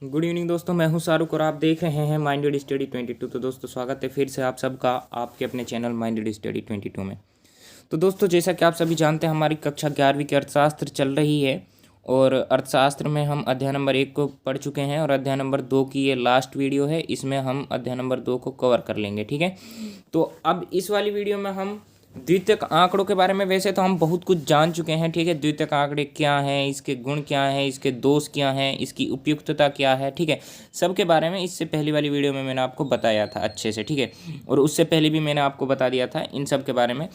Good evening दोस्तों, मैं हूं शाहरुख और आप देख रहे हैं माइंडेड स्टडी 22। तो दोस्तों स्वागत है फिर से आप सबका आपके अपने चैनल माइंडेड स्टडी 22 में। तो दोस्तों जैसा कि आप सभी जानते हैं, हमारी कक्षा 11वीं की अर्थशास्त्र चल रही है और अर्थशास्त्र में हम अध्याय नंबर 1 को पढ़ चुके हैं और अध्याय नंबर 2 की ये लास्ट वीडियो है। इसमें हम अध्याय नंबर 2 को कवर कर लेंगे, ठीक है। तो अब इस वाली वीडियो में हम द्वितीयक आंकड़ों के बारे में, वैसे तो हम बहुत कुछ जान चुके हैं, ठीक है। द्वितीयक आंकड़े क्या हैं, इसके गुण क्या हैं, इसके दोष क्या हैं, इसकी उपयुक्तता क्या है, ठीक है। सबके बारे में इससे पहली वाली वीडियो में मैंने आपको बताया था अच्छे से, ठीक है। और उससे पहले भी मैंने आपको बता दिया था इन सब के बारे में।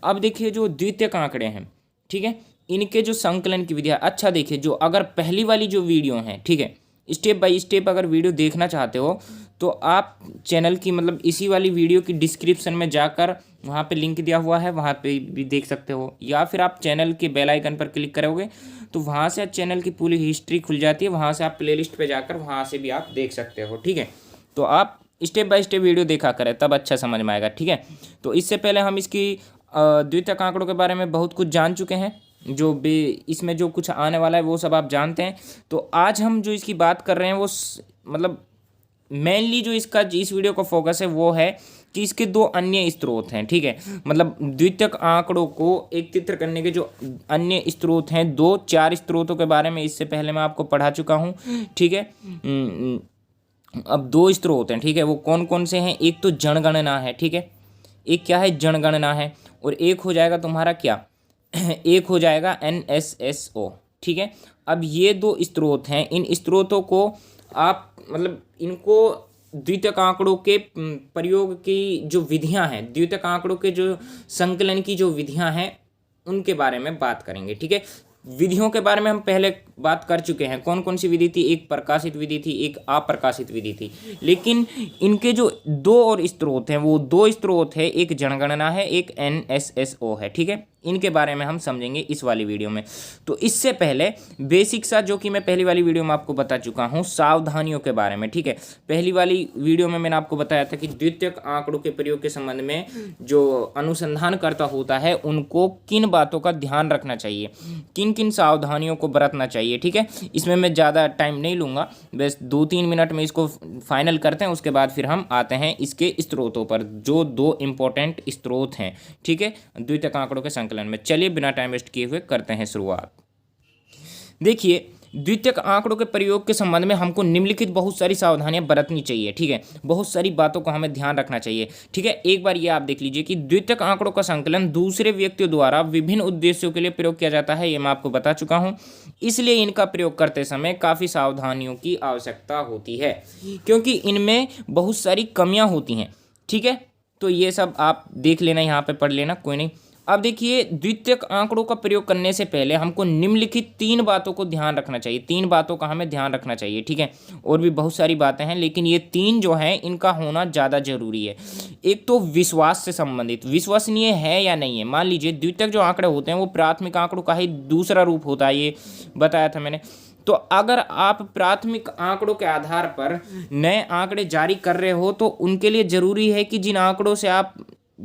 अब देखिए जो द्वितीयक आंकड़े हैं, ठीक है, इनके जो संकलन की विधियाँ, अच्छा देखिए, जो अगर पहली वाली जो वीडियो है, ठीक है, स्टेप बाय स्टेप अगर वीडियो देखना चाहते हो तो आप चैनल की इसी वाली वीडियो की डिस्क्रिप्शन में जाकर वहाँ पे लिंक दिया हुआ है, वहाँ पे भी देख सकते हो, या फिर आप चैनल के बेल आइकन पर क्लिक करोगे तो वहाँ से चैनल की पूरी हिस्ट्री खुल जाती है। वहाँ से आप प्लेलिस्ट पे जाकर वहाँ से भी आप देख सकते हो, ठीक है। तो आप स्टेप बाय स्टेप वीडियो देखा करें, तब अच्छा समझ में आएगा, ठीक है। तो इससे पहले हम इसकी द्वितीयक आंकड़ों के बारे में बहुत कुछ जान चुके हैं, जो भी इसमें जो कुछ आने वाला है वो सब आप जानते हैं। तो आज हम जो इसकी बात कर रहे हैं वो मेनली जो इसका इस वीडियो का फोकस है वो है कि इसके दो अन्य स्रोत हैं, ठीक है। द्वितीयक आंकड़ों को एकत्रित करने के जो अन्य स्रोत हैं, 2-4 स्रोतों के बारे में इससे पहले मैं आपको पढ़ा चुका हूँ, ठीक है। अब 2 स्रोत हैं, ठीक है। वो कौन कौन से हैं? एक तो जनगणना है, ठीक है। एक क्या है? जनगणना है। और एक हो जाएगा तुम्हारा क्या? एक हो जाएगा NSSO, ठीक है। अब ये 2 स्रोत हैं। इन स्रोतों को आप इनको द्वितीयक आंकड़ों के प्रयोग की जो विधियां हैं, द्वितीयक आंकड़ों के जो संकलन की जो विधियां हैं, उनके बारे में बात करेंगे, ठीक है। विधियों के बारे में हम पहले बात कर चुके हैं। कौन कौन सी विधि थी? एक प्रकाशित विधि थी, एक अप्रकाशित विधि थी। लेकिन इनके जो 2 और स्रोत हैं, वो 2 स्रोत है, एक जनगणना है, एक NSSO है, ठीक है। इनके बारे में हम समझेंगे इस वाली वीडियो में। तो इससे पहले बेसिक सा, जो कि मैं पहली वाली वीडियो में आपको बता चुका हूँ, सावधानियों के बारे में, ठीक है। पहली वाली वीडियो में मैंने आपको बताया था कि द्वितीयक आंकड़ों के प्रयोग के संबंध में जो अनुसंधानकर्ता होता है उनको किन बातों का ध्यान रखना चाहिए, किन किन सावधानियों को बरतना चाहिए, ठीक है। इसमें मैं ज़्यादा टाइम नहीं लूँगा, बस 2-3 मिनट में इसको फाइनल करते हैं। उसके बाद फिर हम आते हैं इसके स्रोतों पर, जो 2 इंपॉर्टेंट स्रोत हैं, ठीक है, द्वितीयक आंकड़ों के संकलन में। चलिए बिना टाइम वेस्ट किए हुए करते हैं शुरुआत। देखिए, द्वितीयक आंकड़ों के प्रयोग के संबंध में हमको निम्नलिखित बहुत सारी सावधानियां बरतनी चाहिए, ठीक है। बहुत सारी बातों का हमें ध्यान रखना चाहिए, ठीक है। एक बार ये आप देख लीजिए कि द्वितीयक आंकड़ों का संकलन दूसरे व्यक्तियों द्वारा विभिन्न उद्देश्यों के लिए प्रयोग किया जाता है, ये मैं आपको बता चुका हूं। इसलिए इनका प्रयोग करते समय काफ़ी सावधानियों की आवश्यकता होती है, क्योंकि इनमें बहुत सारी कमियाँ होती हैं, ठीक है। तो ये सब आप देख लेना, यहाँ पर पढ़ लेना, कोई नहीं। अब देखिए, द्वितीयक आंकड़ों का प्रयोग करने से पहले हमको निम्नलिखित 3 बातों को ध्यान रखना चाहिए। 3 बातों का हमें ध्यान रखना चाहिए, ठीक है। और भी बहुत सारी बातें हैं, लेकिन ये 3 जो हैं इनका होना ज़्यादा जरूरी है। एक तो विश्वास से संबंधित, विश्वसनीय है या नहीं है। मान लीजिए द्वितीयक जो आंकड़े होते हैं वो प्राथमिक आंकड़ों का ही दूसरा रूप होता है, ये बताया था मैंने। तो अगर आप प्राथमिक आंकड़ों के आधार पर नए आंकड़े जारी कर रहे हो तो उनके लिए जरूरी है कि जिन आंकड़ों से आप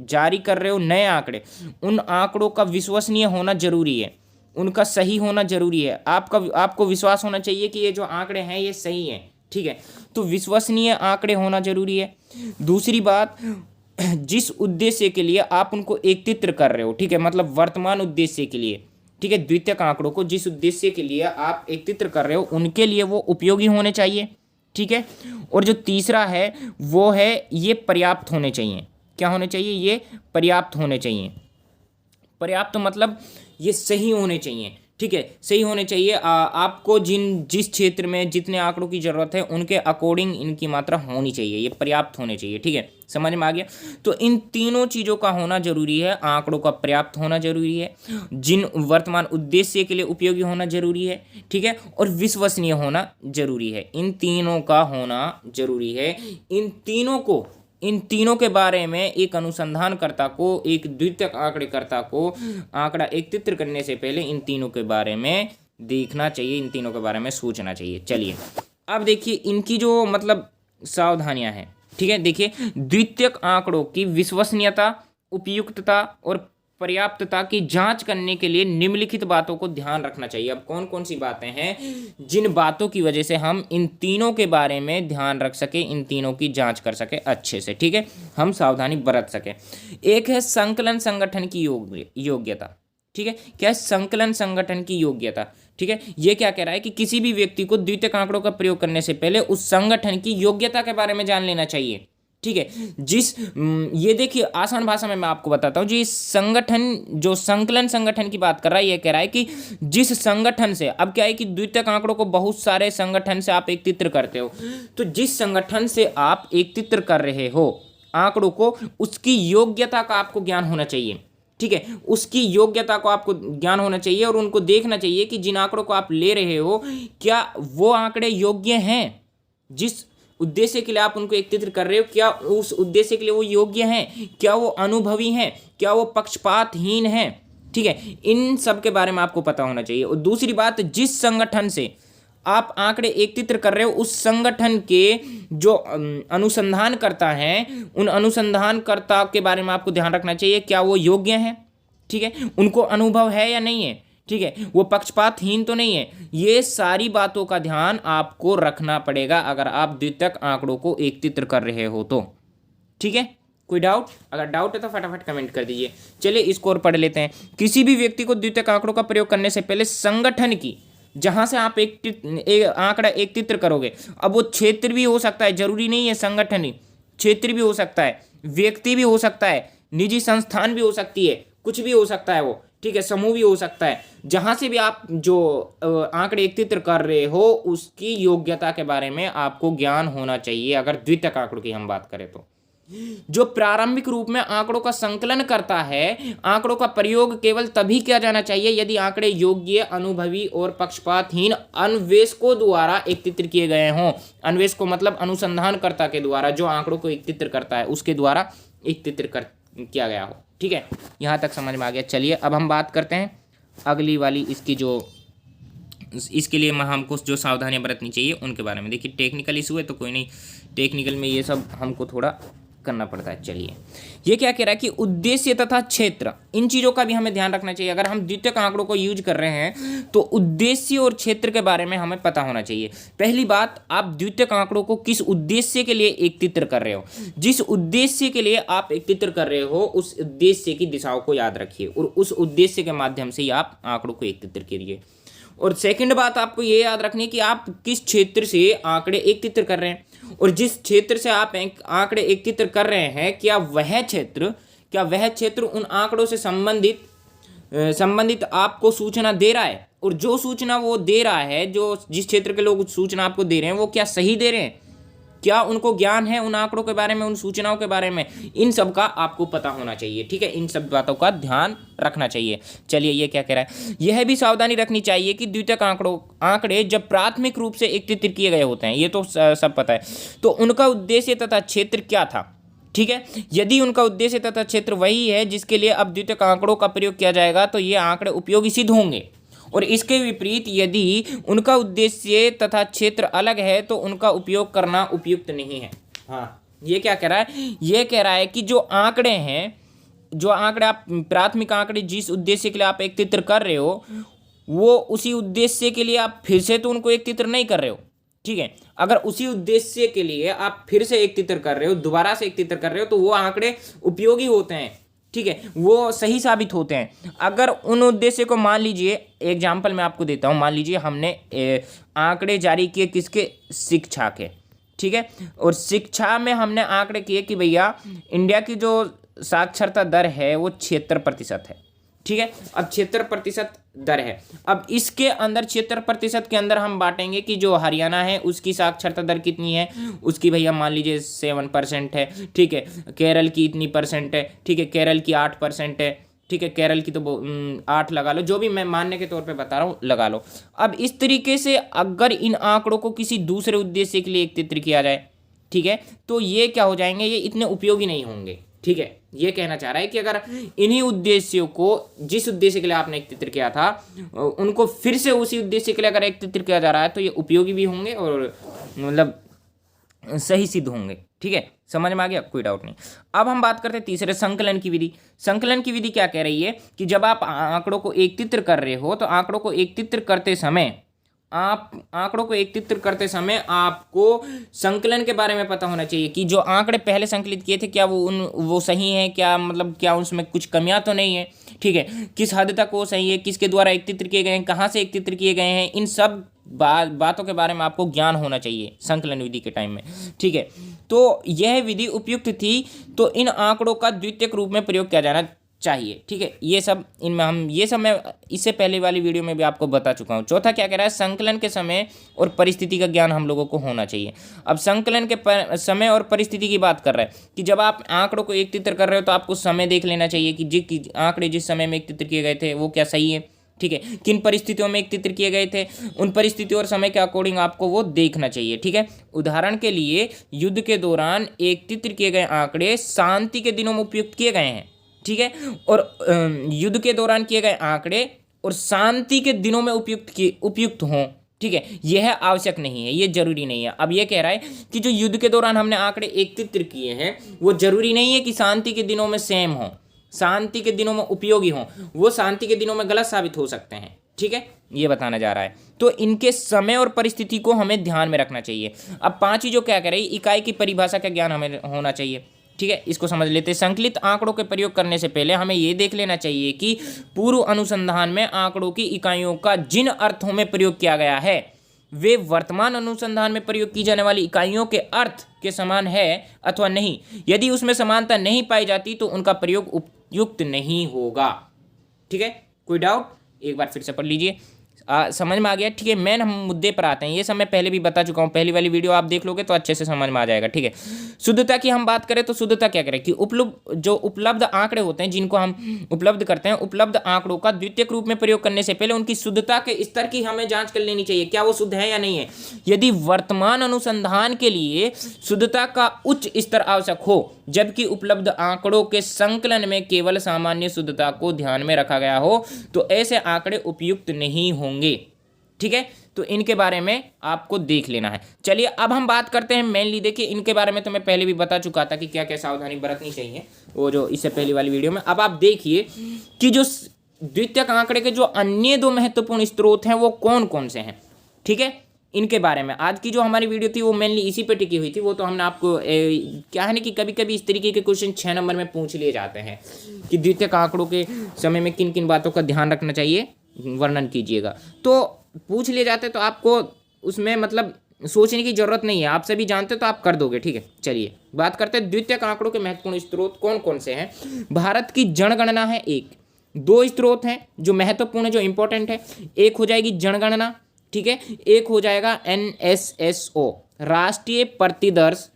जारी कर रहे हो नए आंकड़े, उन आंकड़ों का विश्वसनीय होना जरूरी है, उनका सही होना जरूरी है। आपको विश्वास होना चाहिए कि ये जो आंकड़े हैं ये सही हैं, ठीक है। तो विश्वसनीय आंकड़े होना जरूरी है। दूसरी बात, जिस उद्देश्य के लिए आप उनको एकत्रित कर रहे हो, ठीक है, वर्तमान उद्देश्य के लिए, ठीक है, द्वितीयक आंकड़ों को जिस उद्देश्य के लिए आप एकत्रित कर रहे हो उनके लिए वो उपयोगी होने चाहिए, ठीक है। और जो तीसरा है वो है ये पर्याप्त होने चाहिए। क्या होने चाहिए? ये पर्याप्त होने चाहिए। पर्याप्त ये सही होने चाहिए, ठीक है, सही होने चाहिए। आपको जिस क्षेत्र में जितने आंकड़ों की ज़रूरत है उनके अकॉर्डिंग इनकी मात्रा होनी चाहिए, ये पर्याप्त होने चाहिए, ठीक है। समझ में आ गया? तो इन तीनों चीज़ों का होना जरूरी है। आंकड़ों का पर्याप्त होना जरूरी है, जिन वर्तमान उद्देश्य के लिए उपयोगी होना जरूरी है, ठीक है, और विश्वसनीय होना जरूरी है। इन तीनों का होना जरूरी है। इन तीनों के बारे में एक अनुसंधानकर्ता को, एक द्वितीयक आंकड़ेकर्ता को आंकड़ा एकत्रित करने से पहले इन तीनों के बारे में देखना चाहिए, इन तीनों के बारे में सोचना चाहिए। चलिए अब देखिए इनकी जो सावधानियां हैं, ठीक है। देखिए, द्वितीयक आंकड़ों की विश्वसनीयता, उपयुक्तता और पर्याप्तता की जांच करने के लिए निम्नलिखित बातों को ध्यान रखना चाहिए। अब कौन कौन सी बातें हैं जिन बातों की वजह से हम इन तीनों के बारे में ध्यान रख सके, इन तीनों की जांच कर सके अच्छे से, ठीक है, हम सावधानी बरत सके। एक है संकलन संगठन की योग्यता, ठीक है, क्या है संकलन संगठन की योग्यता, ठीक है। ये क्या कह रहा है कि किसी भी व्यक्ति को द्वितीयक आंकड़ों का प्रयोग करने से पहले उस संगठन की योग्यता के बारे में जान लेना चाहिए, ठीक है। ये देखिए आसान भाषा में मैं आपको बताता हूँ, जिस संगठन, जो संकलन संगठन की बात कर रहा है, ये कह रहा है कि जिस संगठन से, अब क्या है कि द्वितीयक आंकड़ों को बहुत सारे संगठन से आप एकत्रित करते हो, तो जिस संगठन से आप एकत्रित कर रहे हो आंकड़ों को, उसकी योग्यता का आपको ज्ञान होना चाहिए, ठीक है, उसकी योग्यता को आपको ज्ञान होना चाहिए और उनको देखना चाहिए कि जिन आंकड़ों को आप ले रहे हो क्या वो आंकड़े योग्य हैं, जिस उद्देश्य के लिए आप उनको एकत्रित कर रहे हो क्या उस उद्देश्य के लिए वो योग्य हैं, क्या वो अनुभवी हैं, क्या वो पक्षपातहीन हैं, ठीक है। इन सब के बारे में आपको पता होना चाहिए। और दूसरी बात, जिस संगठन से आप आंकड़े एकत्रित कर रहे हो उस संगठन के जो अनुसंधानकर्ता हैं, उन अनुसंधानकर्ता के बारे में आपको ध्यान रखना चाहिए, क्या वो योग्य हैं, ठीक है, उनको अनुभव है या नहीं है, ठीक है, वो पक्षपातहीन तो नहीं है। ये सारी बातों का ध्यान आपको रखना पड़ेगा अगर आप द्वितीयक आंकड़ों को एकत्रित कर रहे हो तो, ठीक है। कोई डाउट? अगर डाउट है तो फटाफट कमेंट कर दीजिए। चलिए इसको और पढ़ लेते हैं। किसी भी व्यक्ति को द्वितीयक आंकड़ों का प्रयोग करने से पहले संगठन की, जहां से आप आंकड़ा एकत्रित करोगे, अब वो क्षेत्र भी हो सकता है, जरूरी नहीं है संगठन ही, क्षेत्र भी हो सकता है, व्यक्ति भी हो सकता है, निजी संस्थान भी हो सकती है, कुछ भी हो सकता है वो, ठीक है, समूह भी हो सकता है। जहां से भी आप जो आंकड़े एकत्रित कर रहे हो उसकी योग्यता के बारे में आपको ज्ञान होना चाहिए। अगर द्वितीयक आंकड़ों की हम बात करें तो जो प्रारंभिक रूप में आंकड़ों का संकलन करता है, आंकड़ों का प्रयोग केवल तभी किया जाना चाहिए यदि आंकड़े योग्य, अनुभवी और पक्षपातहीन अन्वेषकों द्वारा एकत्रित किए गए हों। अन्वेषकों मतलब अनुसंधानकर्ता के द्वारा, जो आंकड़ों को एकत्रित करता है उसके द्वारा एकत्रित किया गया हो, ठीक है। यहाँ तक समझ में आ गया। चलिए अब हम बात करते हैं अगली वाली, इसकी जो इसके लिए हमको जो सावधानियां बरतनी चाहिए उनके बारे में। देखिए टेक्निकल इशू है तो कोई नहीं, टेक्निकल में ये सब हमको थोड़ा करना पड़ता है। चलिए ये क्या कह रहा है कि उद्देश्य तथा क्षेत्र, इन चीज़ों का भी हमें ध्यान रखना चाहिए। अगर हम द्वितीयक आंकड़ों को यूज कर रहे हैं तो उद्देश्य और क्षेत्र के बारे में हमें पता होना चाहिए। पहली बात, आप द्वितीयक आंकड़ों को किस उद्देश्य के लिए एकत्रित कर रहे हो, जिस उद्देश्य के लिए आप एकत्रित कर रहे हो उस उद्देश्य की दिशाओं को याद रखिए और उस उद्देश्य के माध्यम से ही आप आंकड़ों को एकत्रित करिए। और सेकंड बात आपको ये याद रखनी है कि आप किस क्षेत्र से आंकड़े एकत्रित कर रहे हैं, और जिस क्षेत्र से आप आंकड़े एकत्रित कर रहे हैं क्या वह क्षेत्र उन आंकड़ों से संबंधित आपको सूचना दे रहा है, और जो सूचना वो दे रहा है, जो जिस क्षेत्र के लोग सूचना आपको दे रहे हैं वो क्या सही दे रहे हैं, क्या उनको ज्ञान है उन आंकड़ों के बारे में, उन सूचनाओं के बारे में, इन सब का आपको पता होना चाहिए, ठीक है। इन सब बातों का ध्यान रखना चाहिए। चलिए ये क्या कह रहा है, यह भी सावधानी रखनी चाहिए कि द्वितीयक आंकड़े जब प्राथमिक रूप से एकत्रित किए गए होते हैं, ये तो सब पता है, तो उनका उद्देश्य तथा क्षेत्र क्या था, ठीक है। यदि उनका उद्देश्य तथा क्षेत्र वही है जिसके लिए अब द्वितीयक आंकड़ों का प्रयोग किया जाएगा तो ये आंकड़े उपयोगी सिद्ध होंगे, और इसके विपरीत यदि उनका उद्देश्य तथा क्षेत्र अलग है तो उनका उपयोग करना उपयुक्त नहीं है। हाँ, ये क्या कह रहा है, ये कह रहा है कि जो आंकड़े हैं, जो आंकड़े आप प्राथमिक आंकड़े जिस उद्देश्य के लिए आप एकत्रित कर रहे हो वो उसी उद्देश्य के लिए आप फिर से तो उनको एकत्रित नहीं कर रहे हो, ठीक है। अगर उसी उद्देश्य के लिए आप फिर से एकत्रित कर रहे हो, दोबारा से एकत्रित कर रहे हो, तो वो आंकड़े उपयोगी होते हैं, ठीक है, वो सही साबित होते हैं। अगर उन उद्देश्य को, मान लीजिए एग्जाम्पल मैं आपको देता हूँ, मान लीजिए हमने आंकड़े जारी किए किसके, शिक्षा के, ठीक है, और शिक्षा में हमने आंकड़े किए कि भैया इंडिया की जो साक्षरता दर है वो 76% है, ठीक है। अब 76% दर है, अब इसके अंदर 76% के अंदर हम बांटेंगे कि जो हरियाणा है उसकी साक्षरता दर कितनी है, उसकी भैया मान लीजिए 7% है, ठीक है। केरल की इतनी परसेंट है, ठीक है, केरल की 8% है, ठीक है, केरल की तो 8 लगा लो, जो भी मैं मानने के तौर पे बता रहा हूँ लगा लो। अब इस तरीके से अगर इन आंकड़ों को किसी दूसरे उद्देश्य के लिए एकत्रित किया जाए, ठीक है, तो ये क्या हो जाएंगे, ये इतने उपयोगी नहीं होंगे, ठीक है। ये कहना चाह रहा है कि अगर इन्हीं उद्देश्यों को, जिस उद्देश्य के लिए आपने एकत्रित किया था, उनको फिर से उसी उद्देश्य के लिए अगर एकत्रित किया जा रहा है तो ये उपयोगी भी होंगे और मतलब सही सिद्ध होंगे। ठीक है, समझ में आ गया, कोई डाउट नहीं। अब हम बात करते हैं तीसरे, संकलन की विधि। संकलन की विधि क्या कह रही है कि जब आप आंकड़ों को एकत्रित कर रहे हो तो आंकड़ों को एकत्रित करते समय आपको संकलन के बारे में पता होना चाहिए कि जो आंकड़े पहले संकलित किए थे क्या वो सही है, क्या मतलब क्या उसमें कुछ कमियां तो नहीं है। ठीक है, किस हद तक वो सही है, किसके द्वारा एकत्रित किए गए हैं, कहाँ से एकत्रित किए गए हैं, इन सब बातों के बारे में आपको ज्ञान होना चाहिए संकलन विधि के टाइम में। ठीक है, तो यह विधि उपयुक्त थी तो इन आंकड़ों का द्वितीयक रूप में प्रयोग किया जाना चाहिए। ठीक है, ये सब मैं इससे पहले वाली वीडियो में भी आपको बता चुका हूँ। चौथा क्या कह रहा है, संकलन के समय और परिस्थिति का ज्ञान हम लोगों को होना चाहिए। अब संकलन के समय और परिस्थिति की बात कर रहा है कि जब आप आंकड़ों को एकत्रित कर रहे हो तो आपको समय देख लेना चाहिए कि आंकड़े जिस समय में एकत्रित किए गए थे वो क्या सही है। ठीक है, किन परिस्थितियों में एकत्रित किए गए थे, उन परिस्थितियों और समय के अकॉर्डिंग आपको वो देखना चाहिए। ठीक है, उदाहरण के लिए युद्ध के दौरान एकत्रित किए गए आंकड़े शांति के दिनों में उपयुक्त किए गए हैं। ठीक है, और युद्ध के दौरान किए गए आंकड़े और शांति के दिनों में उपयुक्त हों। ठीक है, यह आवश्यक नहीं है, ये जरूरी नहीं है। अब ये कह रहा है कि जो युद्ध के दौरान हमने आंकड़े एकत्रित किए हैं वो जरूरी नहीं है कि शांति के दिनों में सेम हो, शांति के दिनों में उपयोगी हों, वो शांति के दिनों में गलत साबित हो सकते हैं। ठीक है, ये बताना जा रहा है। तो इनके समय और परिस्थिति को हमें ध्यान में रखना चाहिए। अब पांचवी जो क्या कह रही है, इकाई की परिभाषा का ज्ञान हमें होना चाहिए। ठीक है, इसको समझ लेते हैं। संकलित आंकड़ों के प्रयोग करने से पहले हमें यह देख लेना चाहिए कि पूर्व अनुसंधान में आंकड़ों की इकाइयों का जिन अर्थों में प्रयोग किया गया है वे वर्तमान अनुसंधान में प्रयोग की जाने वाली इकाइयों के अर्थ के समान है अथवा नहीं। यदि उसमें समानता नहीं पाई जाती तो उनका प्रयोग उपयुक्त नहीं होगा। ठीक है, कोई डाउट, एक बार फिर से पढ़ लीजिए, समझ में आ गया। ठीक है, मेन हम मुद्दे पर आते हैं। ये सब मैं पहले भी बता चुका हूँ, पहली वाली वीडियो आप देख लोगे तो अच्छे से समझ में आ जाएगा। ठीक है, शुद्धता की हम बात करें तो शुद्धता क्या करें कि उपलब्ध आंकड़े होते हैं जिनको हम उपलब्ध करते हैं, उपलब्ध आंकड़ों का द्वितीयक रूप में प्रयोग करने से पहले उनकी शुद्धता के स्तर की हमें जांच कर लेनी चाहिए, क्या वो शुद्ध है या नहीं है। यदि वर्तमान अनुसंधान के लिए शुद्धता का उच्च स्तर आवश्यक हो जबकि उपलब्ध आंकड़ों के संकलन में केवल सामान्य शुद्धता को ध्यान में रखा गया हो तो ऐसे आंकड़े उपयुक्त नहीं होंगे। ठीक है, तो इनके बारे में आपको देख लेना है। चलिए अब हम बात करते हैं मेनली, देखिए इनके बारे में तो मैं पहले भी बता चुका था कि क्या क्या सावधानी बरतनी चाहिए, वो जो इससे पहली वाली वीडियो में। अब आप देखिए कि जो द्वितीयक आंकड़े के जो अन्य दो महत्वपूर्ण स्रोत हैं वो कौन कौन से हैं। ठीक है, इनके बारे में आज की जो हमारी वीडियो थी वो मेनली इसी पे टिकी हुई थी। वो तो हमने आपको क्या है ना कि कभी कभी इस तरीके के क्वेश्चन 6 नंबर में पूछ लिए जाते हैं कि द्वितीयक आंकड़ों के समय में किन किन बातों का ध्यान रखना चाहिए, वर्णन कीजिएगा। तो पूछ लिए जाते तो आपको उसमें मतलब सोचने की जरूरत नहीं है, आप सभी जानते तो आप कर दोगे। ठीक है, चलिए बात करते हैं द्वितीयक आंकड़ों के महत्वपूर्ण स्रोत कौन कौन से हैं। भारत की जनगणना है एक, दो स्रोत हैं जो महत्वपूर्ण है, जो इंपॉर्टेंट है। एक हो जाएगी जनगणना, ठीक है, एक हो जाएगा NSSO राष्ट्रीय प्रतिदर्श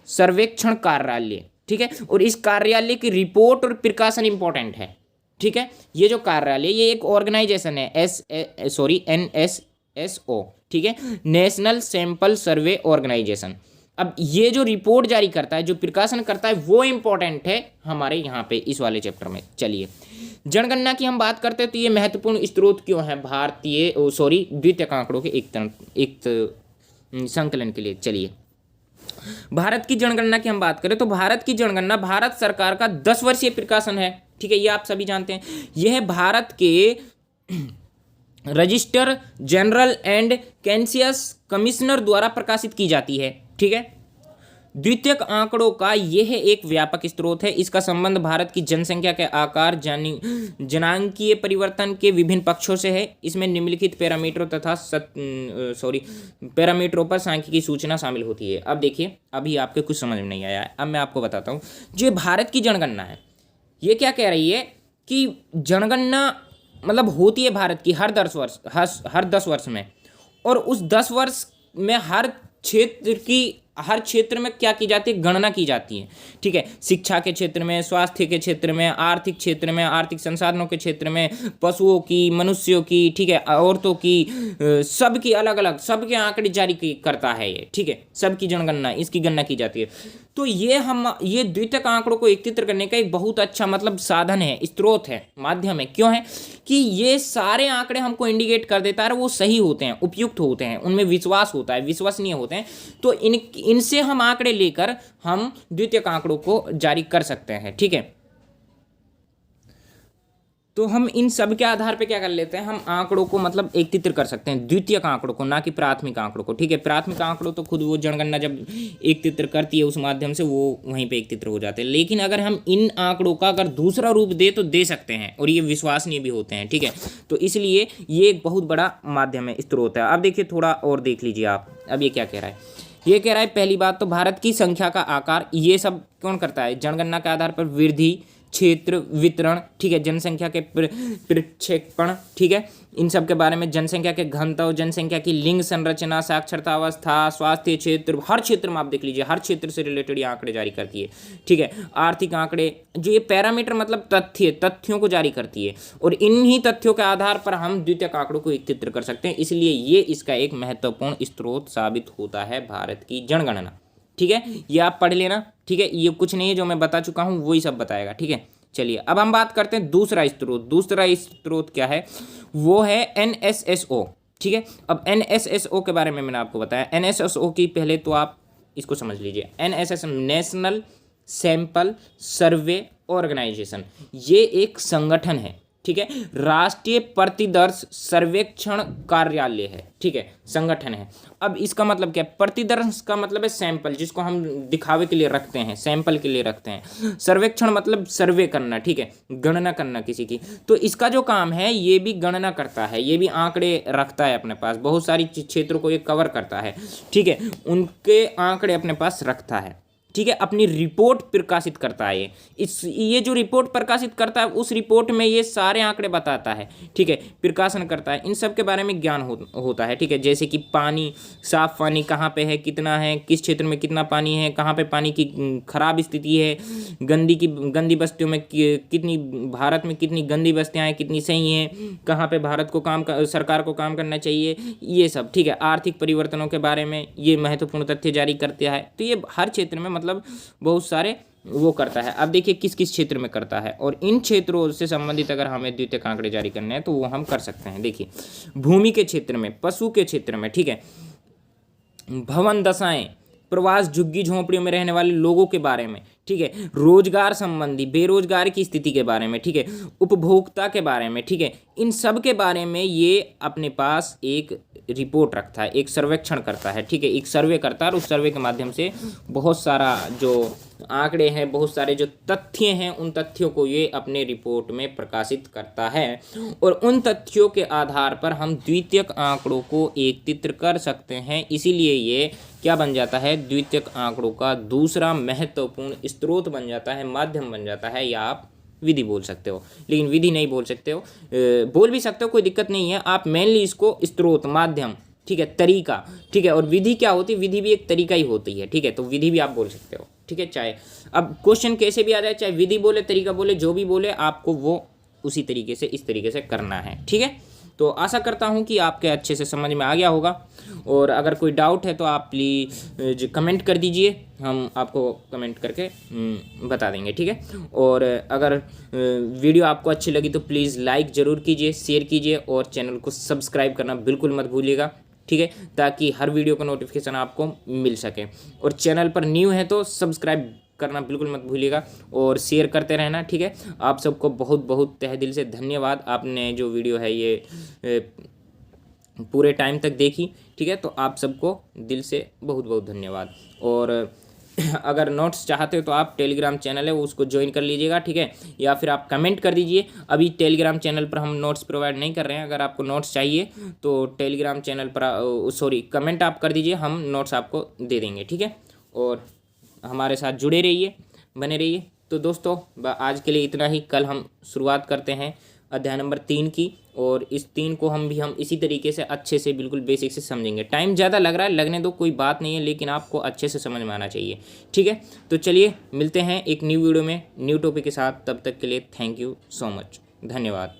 सर्वेक्षण कार्यालय। ठीक है, और इस कार्यालय की रिपोर्ट और प्रकाशन इंपॉर्टेंट है। ठीक है, ये जो कार्यालय ये एक ऑर्गेनाइजेशन है NSSO। ठीक है, नेशनल सैंपल सर्वे ऑर्गेनाइजेशन। अब ये जो रिपोर्ट जारी करता है, जो प्रकाशन करता है, वो इंपॉर्टेंट है हमारे यहाँ पे इस वाले चैप्टर में। चलिए जनगणना की हम बात करते हैं तो ये महत्वपूर्ण स्रोत क्यों है द्वितीयक आंकड़ों के एक संकलन के लिए। चलिए भारत की जनगणना की हम बात करें तो भारत की जनगणना भारत सरकार का 10 वर्षीय प्रकाशन है। ठीक है, ये आप सभी जानते हैं। यह भारत के रजिस्टर जनरल एंड कैंसियस कमिश्नर द्वारा प्रकाशित की जाती है। ठीक है, द्वितीयक आंकड़ों का यह एक व्यापक स्रोत है। इसका संबंध भारत की जनसंख्या के आकार, जनांकीय परिवर्तन के विभिन्न पक्षों से है। इसमें निम्नलिखित पैरामीटरों तथा पैरामीटरों पर सांख्यिकी सूचना शामिल होती है। अब देखिए, अभी आपके कुछ समझ में नहीं आया है, अब मैं आपको बताता हूँ। जो भारत की जनगणना है ये क्या कह रही है कि जनगणना मतलब होती है भारत की हर 10 वर्ष में, और उस 10 वर्ष में हर क्षेत्र में क्या की जाती है, गणना की जाती है। ठीक है, शिक्षा के क्षेत्र में, स्वास्थ्य के क्षेत्र में, आर्थिक क्षेत्र में, आर्थिक संसाधनों के क्षेत्र में, पशुओं की, मनुष्यों की, ठीक है, औरतों की, सबकी अलग अलग सबके आंकड़े जारी करता है ये। ठीक है, सबकी जनगणना, इसकी गणना की जाती है। तो ये द्वितीयक आंकड़ों को एकत्रित करने का एक बहुत अच्छा मतलब साधन है, स्रोत है, माध्यम है। क्यों है कि ये सारे आंकड़े हमको इंडिकेट कर देता है वो सही होते हैं, उपयुक्त होते हैं, उनमें विश्वास होता है, विश्वसनीय होते हैं। तो इनसे हम आंकड़े लेकर हम द्वितीयक आंकड़ों को जारी कर सकते हैं। ठीक है, तो हम इन सब के आधार पे क्या कर लेते हैं, हम आंकड़ों को मतलब एकत्रित कर सकते हैं, द्वितीयक आंकड़ों को, ना कि प्राथमिक आंकड़ों को। ठीक है, प्राथमिक आंकड़ों तो खुद वो जनगणना जब एकत्रित करती है उस माध्यम से वो वहीं पे एकत्रित हो जाते हैं, लेकिन अगर हम इन आंकड़ों का अगर दूसरा रूप दे तो दे सकते हैं, और ये विश्वसनीय भी होते हैं। ठीक है, तो इसलिए ये एक बहुत बड़ा माध्यम है, स्रोत है। अब देखिए थोड़ा और देख लीजिए आप, अब ये क्या कह रहा है, ये कह रहा है पहली बात तो भारत की संख्या का आकार, ये सब कौन करता है, जनगणना के आधार पर वृद्धि, क्षेत्र, वितरण, ठीक है, जनसंख्या के प्रक्षेपण, ठीक है, इन सब के बारे में, जनसंख्या के घनत्व, जनसंख्या की लिंग संरचना, साक्षरता अवस्था, स्वास्थ्य क्षेत्र, हर क्षेत्र में आप देख लीजिए, हर क्षेत्र से रिलेटेड ये आंकड़े जारी करती है। ठीक है, आर्थिक आंकड़े, जो ये पैरामीटर मतलब तथ्यों को जारी करती है, और इन्हीं तथ्यों के आधार पर हम द्वितीयक आंकड़ों को एकत्रित कर सकते हैं, इसलिए ये इसका एक महत्वपूर्ण स्रोत साबित होता है भारत की जनगणना। ठीक है, ये आप पढ़ लेना। ठीक है, ये कुछ नहीं है, जो मैं बता चुका हूँ वही सब बताएगा। ठीक है, चलिए अब हम बात करते हैं दूसरा स्रोत। दूसरा स्रोत क्या है, वो है NSSO। ठीक है, अब NSSO के बारे में मैंने आपको बताया। NSSO की पहले तो आप इसको समझ लीजिए, NSSO national sample survey organisation, ये एक संगठन है। ठीक है, राष्ट्रीय प्रतिदर्श सर्वेक्षण कार्यालय है। ठीक है, संगठन है। अब इसका मतलब क्या है, प्रतिदर्श का मतलब है सैंपल, जिसको हम दिखावे के लिए रखते हैं, सैंपल के लिए रखते हैं। सर्वेक्षण मतलब सर्वे करना, ठीक है, गणना करना किसी की। तो इसका जो काम है ये भी गणना करता है, ये भी आंकड़े रखता है अपने पास, बहुत सारी क्षेत्रों को ये कवर करता है। ठीक है, उनके आंकड़े अपने पास रखता है। ठीक है, अपनी रिपोर्ट प्रकाशित करता है ये जो रिपोर्ट प्रकाशित करता है उस रिपोर्ट में ये सारे आंकड़े बताता है। ठीक है, प्रकाशन करता है, इन सब के बारे में ज्ञान होता है। ठीक है, जैसे कि पानी, साफ पानी कहाँ पे है, कितना है, किस क्षेत्र में कितना पानी है, कहाँ पे पानी की खराब स्थिति है, गंदी बस्तियों में कितनी, भारत में कितनी गंदी बस्तियाँ हैं, कितनी सही हैं, कहाँ पे भारत को सरकार को काम करना चाहिए, ये सब। ठीक है, आर्थिक परिवर्तनों के बारे में ये महत्वपूर्ण तथ्य जारी करता है। तो ये हर क्षेत्र में मतलब बहुत सारे वो करता है। अब देखिए किस किस क्षेत्र में करता है, और इन क्षेत्रों से संबंधित अगर हमें द्वितीयक आंकड़े जारी करने हैं तो वो हम कर सकते हैं। देखिए, भूमि के क्षेत्र में, पशु के क्षेत्र में, ठीक है, भवन दशाएं, प्रवास, झुग्गी झोंपड़ियों में रहने वाले लोगों के बारे में, ठीक है, रोजगार संबंधी, बेरोजगार की स्थिति के बारे में, ठीक है, उपभोक्ता के बारे में, ठीक है, इन सब के बारे में ये अपने पास एक रिपोर्ट रखता है, एक सर्वेक्षण करता है। ठीक है, एक सर्वे करता है, और उस सर्वे के माध्यम से बहुत सारा जो आंकड़े हैं, बहुत सारे जो तथ्य हैं, उन तथ्यों को ये अपने रिपोर्ट में प्रकाशित करता है, और उन तथ्यों के आधार पर हम द्वितीयक आंकड़ों को एकत्रित कर सकते हैं। इसीलिए ये क्या बन जाता है, द्वितीयक आंकड़ों का दूसरा महत्वपूर्ण स्रोत बन जाता है, माध्यम बन जाता है, या आप विधि बोल सकते हो, लेकिन विधि नहीं बोल सकते हो, बोल भी सकते हो, कोई दिक्कत नहीं है। आप मेनली इसको स्रोत, माध्यम, ठीक है, तरीका, ठीक है, और विधि क्या होती है, विधि भी एक तरीका ही होती है। ठीक है, तो विधि भी आप बोल सकते हो। ठीक है, चाहे अब क्वेश्चन कैसे भी आ जाए, चाहे विधि बोले, तरीका बोले, जो भी बोले, आपको वो उसी तरीके से, इस तरीके से करना है। ठीक है, तो आशा करता हूँ कि आपके अच्छे से समझ में आ गया होगा, और अगर कोई डाउट है तो आप प्लीज़ कमेंट कर दीजिए, हम आपको कमेंट करके बता देंगे। ठीक है, और अगर वीडियो आपको अच्छी लगी तो प्लीज़ लाइक ज़रूर कीजिए, शेयर कीजिए, और चैनल को सब्सक्राइब करना बिल्कुल मत भूलिएगा। ठीक है, ताकि हर वीडियो का नोटिफिकेशन आपको मिल सके, और चैनल पर न्यू है तो सब्सक्राइब करना बिल्कुल मत भूलिएगा, और शेयर करते रहना। ठीक है, आप सबको बहुत बहुत तहे दिल से धन्यवाद, आपने जो वीडियो है ये पूरे टाइम तक देखी। ठीक है, तो आप सबको दिल से बहुत बहुत धन्यवाद। और अगर नोट्स चाहते हो तो आप टेलीग्राम चैनल है उसको ज्वाइन कर लीजिएगा। ठीक है, या फिर आप कमेंट कर दीजिए। अभी टेलीग्राम चैनल पर हम नोट्स प्रोवाइड नहीं कर रहे हैं, अगर आपको नोट्स चाहिए तो टेलीग्राम चैनल पर कमेंट आप कर दीजिए, हम नोट्स आपको दे देंगे। ठीक है, और हमारे साथ जुड़े रहिए, बने रहिए। तो दोस्तों आज के लिए इतना ही। कल हम शुरुआत करते हैं अध्याय नंबर 3 की, और इस 3 को हम इसी तरीके से अच्छे से बिल्कुल बेसिक से समझेंगे। टाइम ज़्यादा लग रहा है, लगने दो, कोई बात नहीं है, लेकिन आपको अच्छे से समझ में आना चाहिए। ठीक है, तो चलिए मिलते हैं एक न्यू वीडियो में न्यू टॉपिक के साथ। तब तक के लिए थैंक यू सो मच, धन्यवाद।